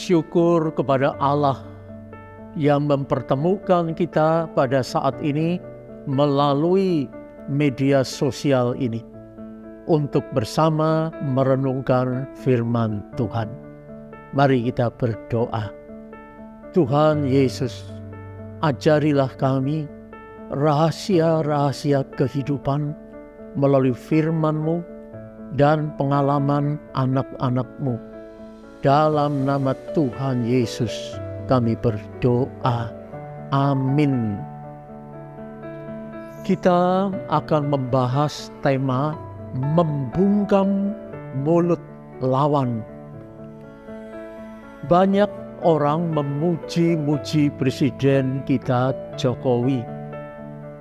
Syukur kepada Allah yang mempertemukan kita pada saat ini melalui media sosial ini untuk bersama merenungkan firman Tuhan. Mari kita berdoa. Tuhan Yesus, ajarilah kami rahasia-rahasia kehidupan melalui firman-Mu dan pengalaman anak-anak-Mu. Dalam nama Tuhan Yesus kami berdoa. Amin. Kita akan membahas tema membungkam mulut lawan. Banyak orang memuji-muji Presiden kita Jokowi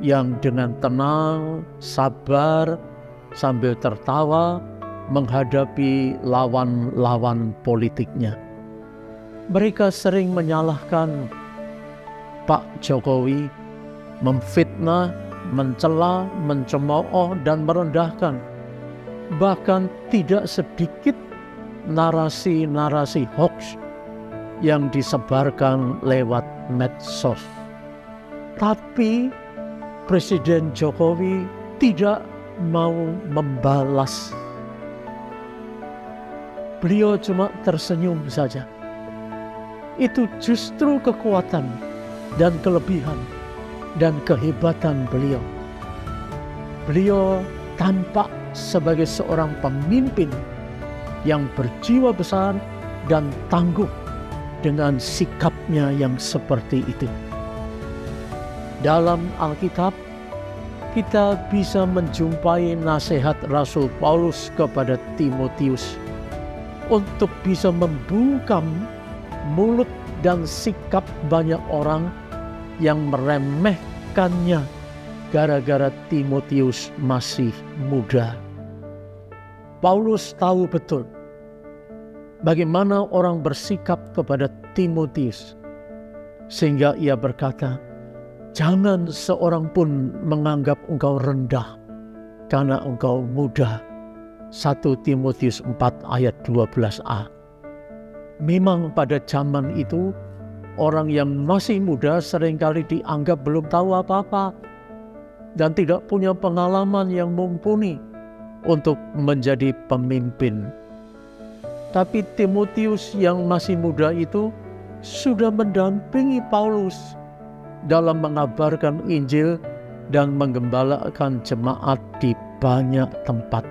yang dengan tenang, sabar, sambil tertawa menghadapi lawan-lawan politiknya. Mereka sering menyalahkan Pak Jokowi, memfitnah, mencela, mencemooh, dan merendahkan. Bahkan tidak sedikit narasi-narasi hoax yang disebarkan lewat medsos. Tapi Presiden Jokowi tidak mau membalas. Beliau cuma tersenyum saja. Itu justru kekuatan dan kelebihan dan kehebatan beliau. Beliau tampak sebagai seorang pemimpin yang berjiwa besar dan tangguh dengan sikapnya yang seperti itu. Dalam Alkitab, kita bisa menjumpai nasihat Rasul Paulus kepada Timotius untuk bisa membungkam mulut dan sikap banyak orang yang meremehkannya gara-gara Timotius masih muda. Paulus tahu betul bagaimana orang bersikap kepada Timotius, sehingga ia berkata, "Jangan seorang pun menganggap engkau rendah karena engkau muda." 1 Timotius 4 ayat 12a. Memang pada zaman itu, orang yang masih muda seringkali dianggap belum tahu apa-apa dan tidak punya pengalaman yang mumpuni untuk menjadi pemimpin. Tapi Timotius yang masih muda itu sudah mendampingi Paulus dalam mengabarkan Injil dan menggembalakan jemaat di banyak tempat.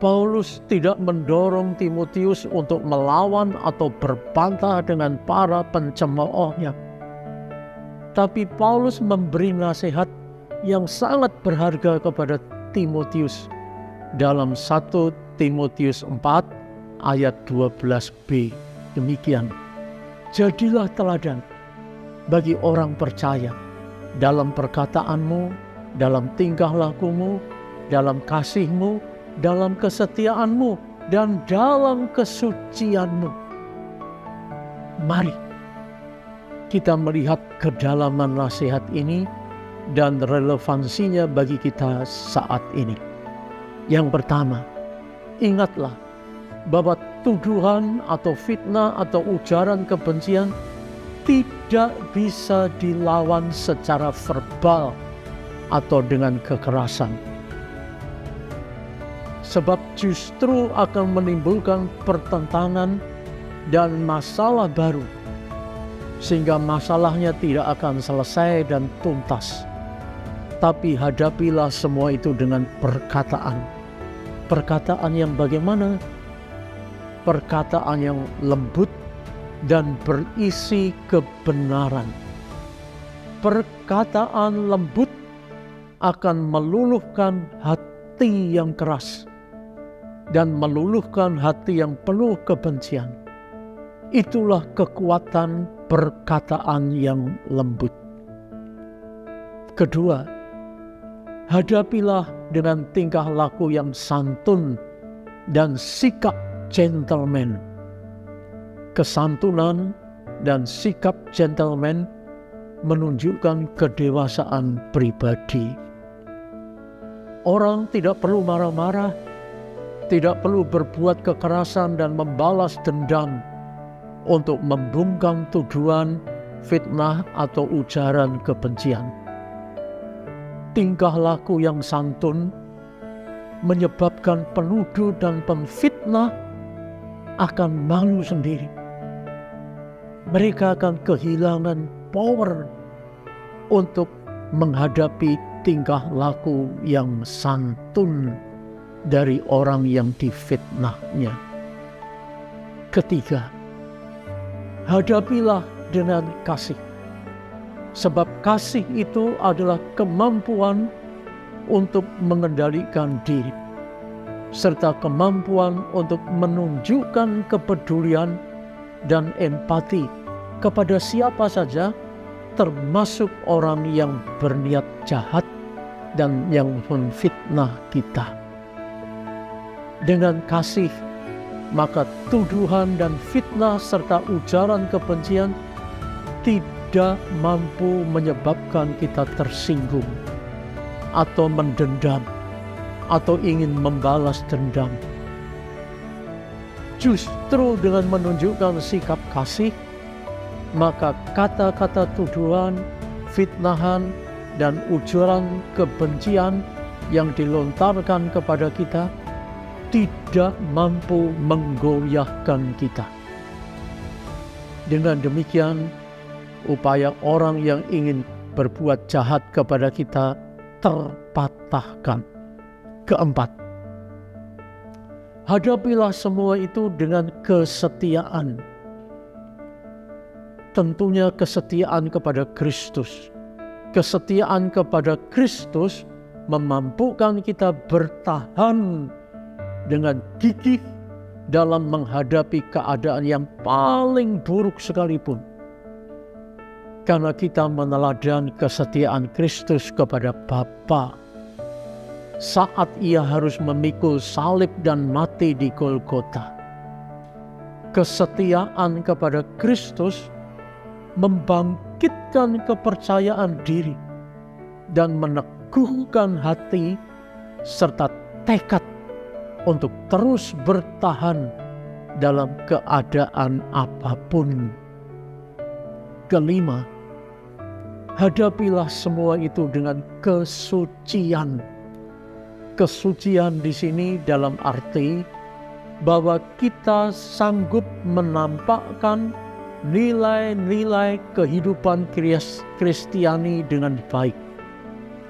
Paulus tidak mendorong Timotius untuk melawan atau berbantah dengan para pencemoohnya. Tapi Paulus memberi nasihat yang sangat berharga kepada Timotius dalam 1 Timotius 4 ayat 12b. Demikian, jadilah teladan bagi orang percaya dalam perkataanmu, dalam tingkah lakumu, dalam kasihmu, dalam kesetiaanmu, dan dalam kesucianmu. Mari kita melihat kedalaman nasihat ini dan relevansinya bagi kita saat ini. Yang pertama, ingatlah bahwa tuduhan atau fitnah atau ujaran kebencian tidak bisa dilawan secara verbal atau dengan kekerasan. Sebab justru akan menimbulkan pertentangan dan masalah baru, sehingga masalahnya tidak akan selesai dan tuntas. Tapi hadapilah semua itu dengan perkataan. Perkataan yang bagaimana? Perkataan yang lembut dan berisi kebenaran. Perkataan lembut akan meluluhkan hati yang keras dan meluluhkan hati yang penuh kebencian. Itulah kekuatan perkataan yang lembut. Kedua, hadapilah dengan tingkah laku yang santun dan sikap gentleman. Kesantunan dan sikap gentleman menunjukkan kedewasaan pribadi. Orang tidak perlu marah-marah, tidak perlu berbuat kekerasan dan membalas dendam untuk membungkam tuduhan, fitnah, atau ujaran kebencian. Tingkah laku yang santun menyebabkan penuduh dan pemfitnah akan malu sendiri. Mereka akan kehilangan power untuk menghadapi tingkah laku yang santun dari orang yang difitnahnya. Ketiga, hadapilah dengan kasih. Sebab kasih itu adalah kemampuan untuk mengendalikan diri, serta kemampuan untuk menunjukkan kepedulian dan empati kepada siapa saja, termasuk orang yang berniat jahat dan yang memfitnah kita. Dengan kasih, maka tuduhan dan fitnah serta ujaran kebencian tidak mampu menyebabkan kita tersinggung atau mendendam atau ingin membalas dendam. Justru dengan menunjukkan sikap kasih, maka kata-kata tuduhan, fitnahan, dan ujaran kebencian yang dilontarkan kepada kita tidak mampu menggoyahkan kita. Dengan demikian, upaya orang yang ingin berbuat jahat kepada kita terpatahkan. Keempat, hadapilah semua itu dengan kesetiaan. Tentunya kesetiaan kepada Kristus. Kesetiaan kepada Kristus memampukan kita bertahan dengan gigih dalam menghadapi keadaan yang paling buruk sekalipun. Karena kita meneladani kesetiaan Kristus kepada Bapa saat ia harus memikul salib dan mati di Golgota. Kesetiaan kepada Kristus membangkitkan kepercayaan diri dan meneguhkan hati serta tekad untuk terus bertahan dalam keadaan apapun. Kelima, hadapilah semua itu dengan kesucian. Kesucian di sini dalam arti bahwa kita sanggup menampakkan nilai-nilai kehidupan Kristiani dengan baik.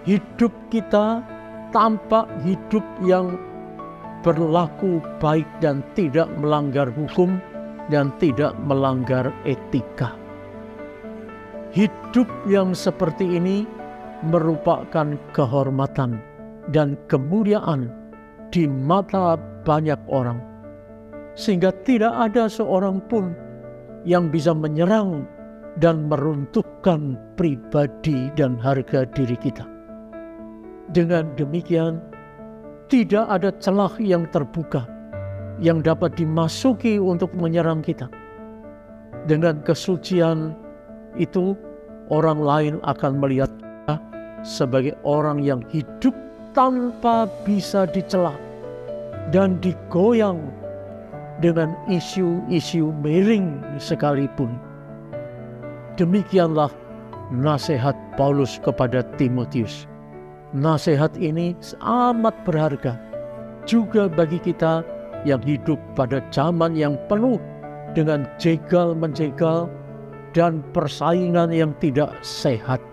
Hidup kita tampak hidup yang berlaku baik dan tidak melanggar hukum dan tidak melanggar etika. Hidup yang seperti ini merupakan kehormatan dan kemuliaan di mata banyak orang, sehingga tidak ada seorang pun yang bisa menyerang dan meruntuhkan pribadi dan harga diri kita. Dengan demikian, tidak ada celah yang terbuka yang dapat dimasuki untuk menyerang kita. Dengan kesucian itu, orang lain akan melihat kita sebagai orang yang hidup tanpa bisa dicela dan digoyang dengan isu-isu miring sekalipun. Demikianlah nasihat Paulus kepada Timotius. Nasihat ini amat berharga juga bagi kita yang hidup pada zaman yang penuh dengan jegal-menjegal dan persaingan yang tidak sehat.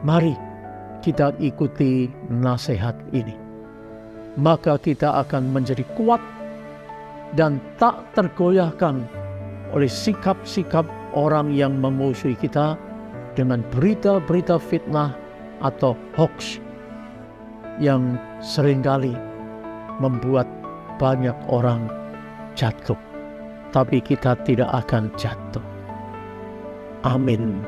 Mari kita ikuti nasihat ini. Maka kita akan menjadi kuat dan tak tergoyahkan oleh sikap-sikap orang yang memusuhi kita dengan berita-berita fitnah atau hoax yang seringkali membuat banyak orang jatuh. Tapi kita tidak akan jatuh. Amin.